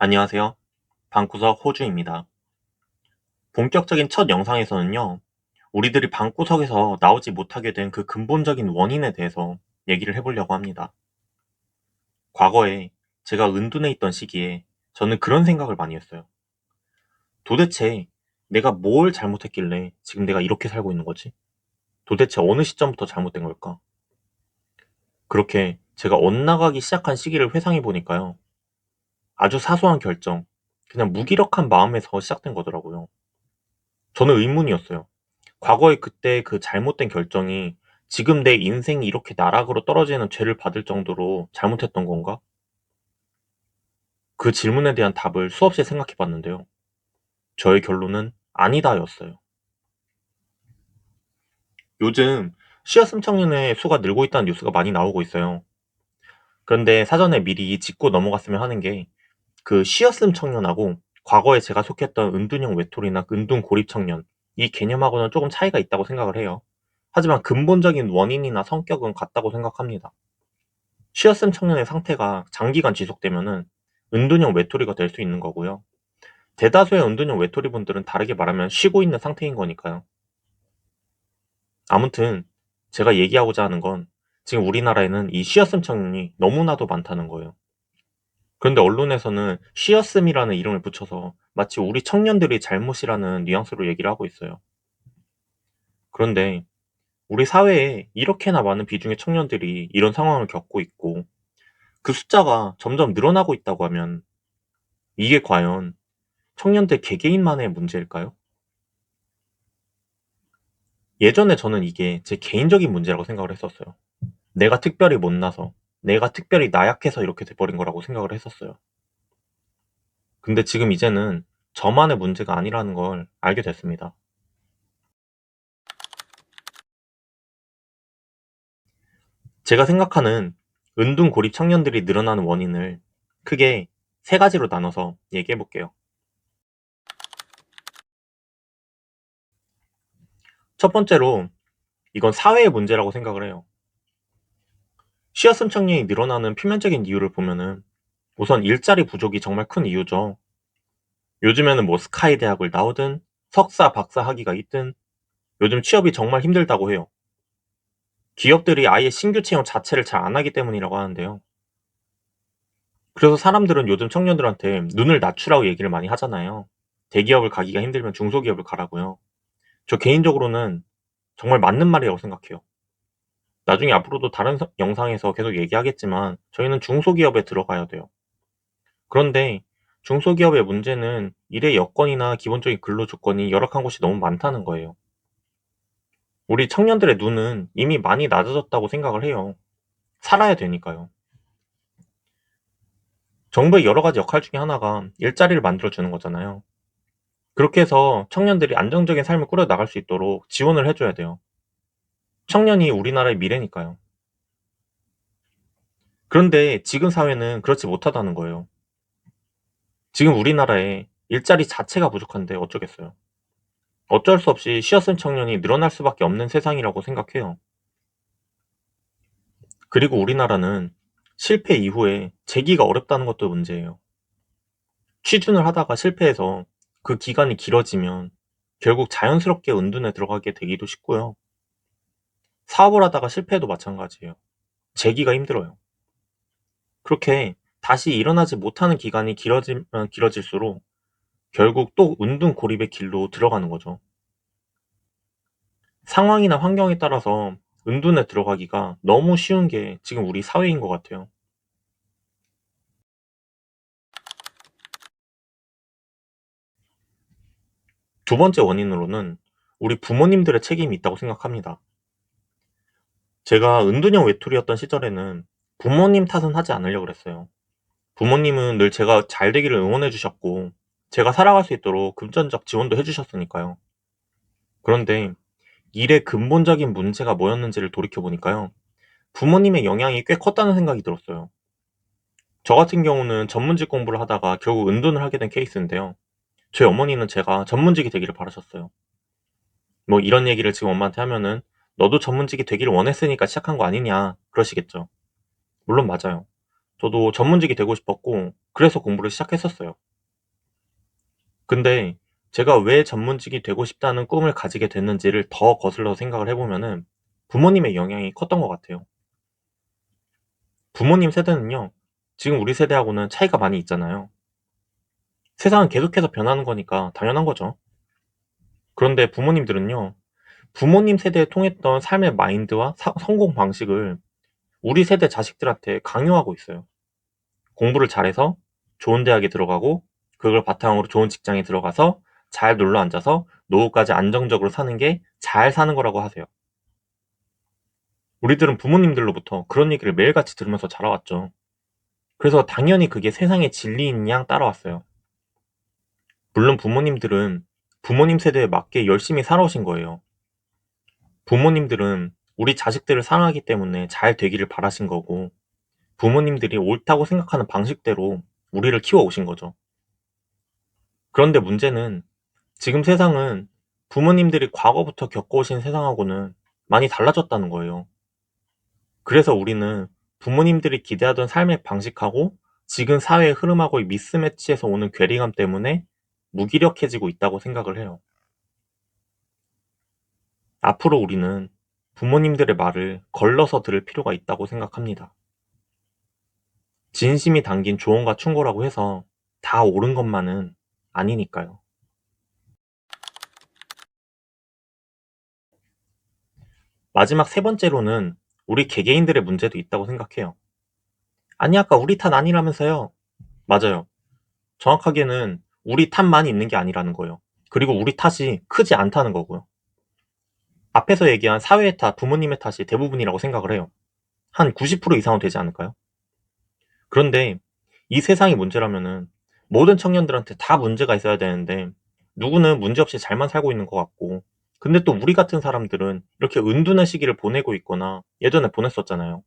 안녕하세요. 방구석 호주입니다. 본격적인 첫 영상에서는요, 우리들이 방구석에서 나오지 못하게 된 그 근본적인 원인에 대해서 얘기를 해보려고 합니다. 과거에 제가 은둔해 있던 시기에 저는 그런 생각을 많이 했어요. 도대체 내가 뭘 잘못했길래 지금 내가 이렇게 살고 있는 거지? 도대체 어느 시점부터 잘못된 걸까? 그렇게 제가 엇나가기 시작한 시기를 회상해 보니까요. 아주 사소한 결정, 그냥 무기력한 마음에서 시작된 거더라고요. 저는 의문이었어요. 과거에 그때 그 잘못된 결정이 지금 내 인생이 이렇게 나락으로 떨어지는 죄를 받을 정도로 잘못했던 건가? 그 질문에 대한 답을 수없이 생각해 봤는데요. 저의 결론은 아니다였어요. 요즘 시어슨 청년의 수가 늘고 있다는 뉴스가 많이 나오고 있어요. 그런데 사전에 미리 짚고 넘어갔으면 하는 게 그 시어슨 청년하고 과거에 제가 속했던 은둔형 외톨이나 은둔 고립 청년 이 개념하고는 조금 차이가 있다고 생각을 해요. 하지만 근본적인 원인이나 성격은 같다고 생각합니다. 쉬어슴 청년의 상태가 장기간 지속되면은 은둔형 외톨이가 될 수 있는 거고요. 대다수의 은둔형 외톨이 분들은 다르게 말하면 쉬고 있는 상태인 거니까요. 아무튼 제가 얘기하고자 하는 건 지금 우리나라에는 이 쉬어슴 청년이 너무나도 많다는 거예요. 그런데 언론에서는 쉬어슴이라는 이름을 붙여서 마치 우리 청년들이 잘못이라는 뉘앙스로 얘기를 하고 있어요. 그런데 우리 사회에 이렇게나 많은 비중의 청년들이 이런 상황을 겪고 있고 그 숫자가 점점 늘어나고 있다고 하면 이게 과연 청년들 개개인만의 문제일까요? 예전에 저는 이게 제 개인적인 문제라고 생각을 했었어요. 내가 특별히 못나서, 내가 특별히 나약해서 이렇게 돼버린 거라고 생각을 했었어요. 근데 지금 이제는 저만의 문제가 아니라는 걸 알게 됐습니다. 제가 생각하는 은둔 고립 청년들이 늘어나는 원인을 크게 세 가지로 나눠서 얘기해 볼게요. 첫 번째로 이건 사회의 문제라고 생각을 해요. 시어슨 청년이 늘어나는 표면적인 이유를 보면은 우선 일자리 부족이 정말 큰 이유죠. 요즘에는 뭐 스카이 대학을 나오든 석사, 박사 학위가 있든 요즘 취업이 정말 힘들다고 해요. 기업들이 아예 신규 채용 자체를 잘 안 하기 때문이라고 하는데요. 그래서 사람들은 요즘 청년들한테 눈을 낮추라고 얘기를 많이 하잖아요. 대기업을 가기가 힘들면 중소기업을 가라고요. 저 개인적으로는 정말 맞는 말이라고 생각해요. 나중에 앞으로도 다른 영상에서 계속 얘기하겠지만 저희는 중소기업에 들어가야 돼요. 그런데 중소기업의 문제는 일의 여건이나 기본적인 근로 조건이 열악한 곳이 너무 많다는 거예요. 우리 청년들의 눈은 이미 많이 낮아졌다고 생각을 해요. 살아야 되니까요. 정부의 여러 가지 역할 중에 하나가 일자리를 만들어주는 거잖아요. 그렇게 해서 청년들이 안정적인 삶을 꾸려 나갈 수 있도록 지원을 해줘야 돼요. 청년이 우리나라의 미래니까요. 그런데 지금 사회는 그렇지 못하다는 거예요. 지금 우리나라에 일자리 자체가 부족한데 어쩌겠어요. 어쩔 수 없이 쉬어쓴 청년이 늘어날 수밖에 없는 세상이라고 생각해요. 그리고 우리나라는 실패 이후에 재기가 어렵다는 것도 문제예요. 취준을 하다가 실패해서 그 기간이 길어지면 결국 자연스럽게 은둔에 들어가게 되기도 쉽고요. 사업을 하다가 실패해도 마찬가지예요. 재기가 힘들어요. 그렇게 다시 일어나지 못하는 기간이 길어지면 길어질수록 결국 또 은둔 고립의 길로 들어가는 거죠. 상황이나 환경에 따라서 은둔에 들어가기가 너무 쉬운 게 지금 우리 사회인 것 같아요. 두 번째 원인으로는 우리 부모님들의 책임이 있다고 생각합니다. 제가 은둔형 외톨이였던 시절에는 부모님 탓은 하지 않으려고 그랬어요. 부모님은 늘 제가 잘 되기를 응원해 주셨고, 제가 살아갈 수 있도록 금전적 지원도 해 주셨으니까요. 그런데 일의 근본적인 문제가 뭐였는지를 돌이켜보니까요. 부모님의 영향이 꽤 컸다는 생각이 들었어요. 저 같은 경우는 전문직 공부를 하다가 결국 은둔을 하게 된 케이스인데요. 저희 어머니는 제가 전문직이 되기를 바라셨어요. 뭐 이런 얘기를 지금 엄마한테 하면은 너도 전문직이 되기를 원했으니까 시작한 거 아니냐 그러시겠죠. 물론 맞아요. 저도 전문직이 되고 싶었고 그래서 공부를 시작했었어요. 근데 제가 왜 전문직이 되고 싶다는 꿈을 가지게 됐는지를 더 거슬러 생각을 해보면은 부모님의 영향이 컸던 것 같아요. 부모님 세대는요, 지금 우리 세대하고는 차이가 많이 있잖아요. 세상은 계속해서 변하는 거니까 당연한 거죠. 그런데 부모님들은요, 부모님 세대에 통했던 삶의 마인드와 성공 방식을 우리 세대 자식들한테 강요하고 있어요. 공부를 잘해서 좋은 대학에 들어가고 그걸 바탕으로 좋은 직장에 들어가서 잘 눌러 앉아서 노후까지 안정적으로 사는 게 잘 사는 거라고 하세요. 우리들은 부모님들로부터 그런 얘기를 매일같이 들으면서 자라왔죠. 그래서 당연히 그게 세상의 진리인 양 따라왔어요. 물론 부모님들은 부모님 세대에 맞게 열심히 살아오신 거예요. 부모님들은 우리 자식들을 사랑하기 때문에 잘 되기를 바라신 거고, 부모님들이 옳다고 생각하는 방식대로 우리를 키워오신 거죠. 그런데 문제는 지금 세상은 부모님들이 과거부터 겪어오신 세상하고는 많이 달라졌다는 거예요. 그래서 우리는 부모님들이 기대하던 삶의 방식하고 지금 사회의 흐름하고의 미스매치에서 오는 괴리감 때문에 무기력해지고 있다고 생각을 해요. 앞으로 우리는 부모님들의 말을 걸러서 들을 필요가 있다고 생각합니다. 진심이 담긴 조언과 충고라고 해서 다 옳은 것만은 아니니까요. 마지막 세 번째로는 우리 개개인들의 문제도 있다고 생각해요. 아니, 아까 우리 탓 아니라면서요? 맞아요. 정확하게는 우리 탓만 있는 게 아니라는 거예요. 그리고 우리 탓이 크지 않다는 거고요. 앞에서 얘기한 사회의 탓, 부모님의 탓이 대부분이라고 생각을 해요. 한 90% 이상은 되지 않을까요? 그런데 이 세상이 문제라면은 모든 청년들한테 다 문제가 있어야 되는데 누구는 문제없이 잘만 살고 있는 것 같고, 근데 또 우리 같은 사람들은 이렇게 은둔한 시기를 보내고 있거나 예전에 보냈었잖아요.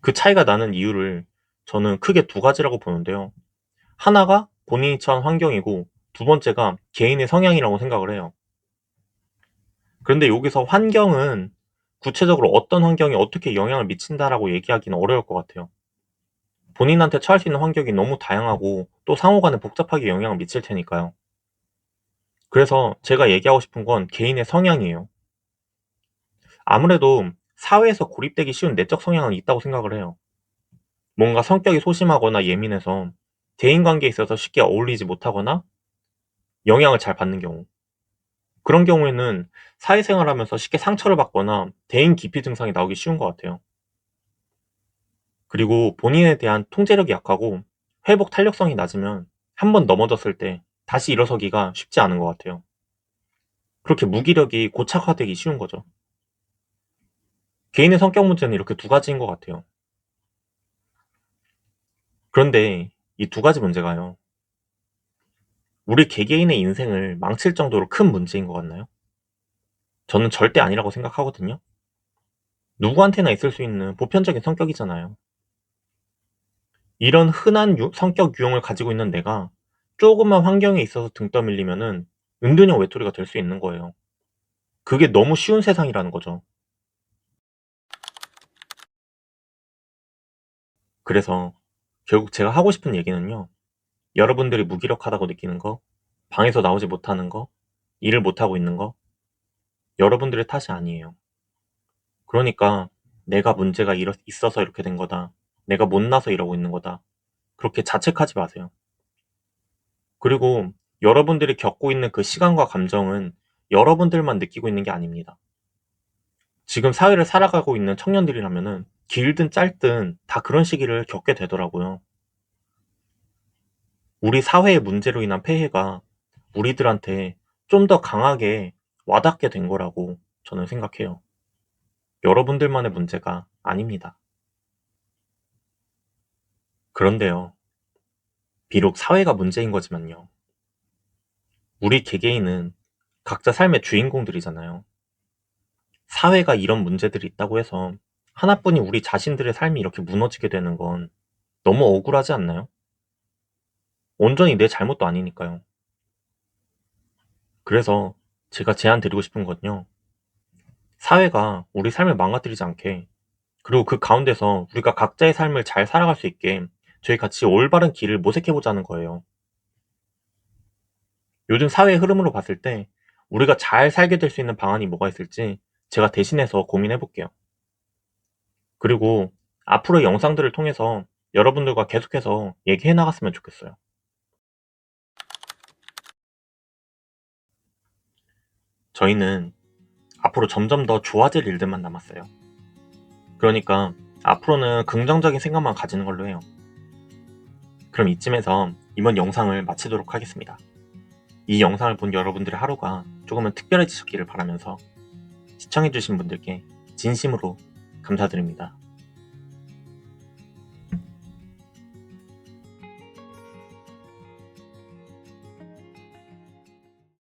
그 차이가 나는 이유를 저는 크게 두 가지라고 보는데요. 하나가 본인이 처한 환경이고 두 번째가 개인의 성향이라고 생각을 해요. 그런데 여기서 환경은 구체적으로 어떤 환경이 어떻게 영향을 미친다라고 얘기하기는 어려울 것 같아요. 본인한테 처할 수 있는 환경이 너무 다양하고 또 상호간에 복잡하게 영향을 미칠 테니까요. 그래서 제가 얘기하고 싶은 건 개인의 성향이에요. 아무래도 사회에서 고립되기 쉬운 내적 성향은 있다고 생각을 해요. 뭔가 성격이 소심하거나 예민해서 대인관계에 있어서 쉽게 어울리지 못하거나 영향을 잘 받는 경우. 그런 경우에는 사회생활하면서 쉽게 상처를 받거나 대인 기피 증상이 나오기 쉬운 것 같아요. 그리고 본인에 대한 통제력이 약하고 회복 탄력성이 낮으면 한 번 넘어졌을 때 다시 일어서기가 쉽지 않은 것 같아요. 그렇게 무기력이 고착화되기 쉬운 거죠. 개인의 성격 문제는 이렇게 두 가지인 것 같아요. 그런데 이 두 가지 문제가요, 우리 개개인의 인생을 망칠 정도로 큰 문제인 것 같나요? 저는 절대 아니라고 생각하거든요. 누구한테나 있을 수 있는 보편적인 성격이잖아요. 이런 흔한 성격 유형을 가지고 있는 내가 조금만 환경에 있어서 등 떠밀리면은 은둔형 외톨이가 될 수 있는 거예요. 그게 너무 쉬운 세상이라는 거죠. 그래서 결국 제가 하고 싶은 얘기는요, 여러분들이 무기력하다고 느끼는 거, 방에서 나오지 못하는 거, 일을 못하고 있는 거, 여러분들의 탓이 아니에요. 그러니까 내가 문제가 있어서 이렇게 된 거다. 내가 못나서 이러고 있는 거다. 그렇게 자책하지 마세요. 그리고 여러분들이 겪고 있는 그 시간과 감정은 여러분들만 느끼고 있는 게 아닙니다. 지금 사회를 살아가고 있는 청년들이라면은 길든 짧든 다 그런 시기를 겪게 되더라고요. 우리 사회의 문제로 인한 폐해가 우리들한테 좀 더 강하게 와닿게 된 거라고 저는 생각해요. 여러분들만의 문제가 아닙니다. 그런데요, 비록 사회가 문제인 거지만요, 우리 개개인은 각자 삶의 주인공들이잖아요. 사회가 이런 문제들이 있다고 해서 하나뿐인 우리 자신들의 삶이 이렇게 무너지게 되는 건 너무 억울하지 않나요? 온전히 내 잘못도 아니니까요. 그래서 제가 제안 드리고 싶은 건요, 사회가 우리 삶을 망가뜨리지 않게, 그리고 그 가운데서 우리가 각자의 삶을 잘 살아갈 수 있게 저희 같이 올바른 길을 모색해보자는 거예요. 요즘 사회의 흐름으로 봤을 때 우리가 잘 살게 될 수 있는 방안이 뭐가 있을지 제가 대신해서 고민해볼게요. 그리고 앞으로의 영상들을 통해서 여러분들과 계속해서 얘기해 나갔으면 좋겠어요. 저희는 앞으로 점점 더 좋아질 일들만 남았어요. 그러니까 앞으로는 긍정적인 생각만 가지는 걸로 해요. 그럼 이쯤에서 이번 영상을 마치도록 하겠습니다. 이 영상을 본 여러분들의 하루가 조금은 특별해지셨기를 바라면서 시청해주신 분들께 진심으로 감사드립니다.